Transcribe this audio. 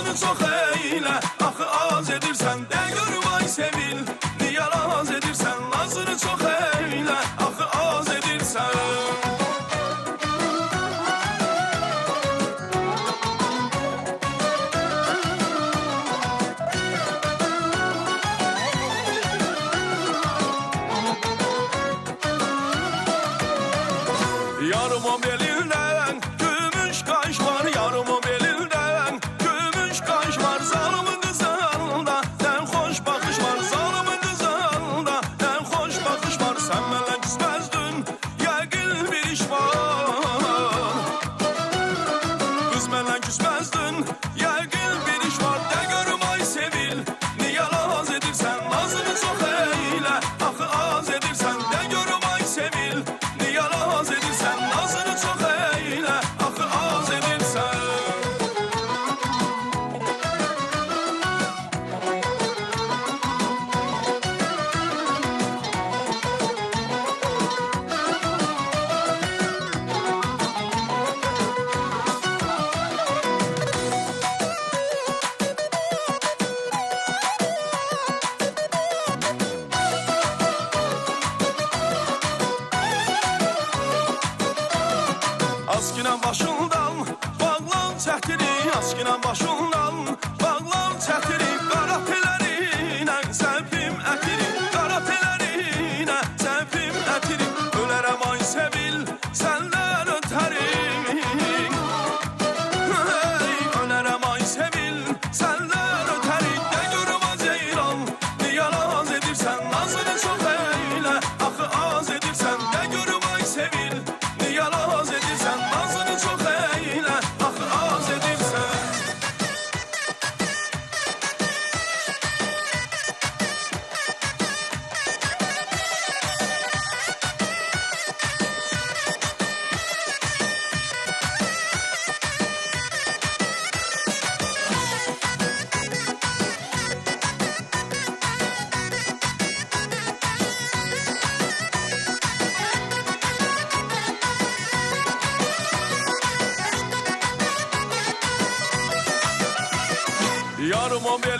Nazını çox eylə, axı az edirsən. De görüm ay sevil, niyə raz edirsən? Nazını çox eylə, axı az edirsən. Yarım o belinden gümüş kaş var, yarım o belinden gümüş kaş var. Zalımın kızında en hoş bakış var, zalımın kızında en hoş bakış var. Sen benimle küsmezdin, yəqin bir iş var. Kız benimle küsmezdin, yəqin bir iş var. De görüm ay sevil, niye laz edirsən? Nazını çok eyle, axı az edirsən. De görüm ay sevil, niye laz edirsən? Nazını çok eyle, axı az edirsən. Askınan başından bağlan çətiri, askınan başından bağlan çətiri. Qara telerinə səpim ətiri, qara telerinə səpim ətiri. Ölərəm ay sevil, səndən ötərim. Ölərəm ay sevil, səndən ötərim. De görüm az ceyran, niyə laz edirsən? Nazını çox eylə, axı az edirsən. De görüm ay sevil, niyə laz edirsən? Nazını çok eyle, axı az edirsən. Yarım o bel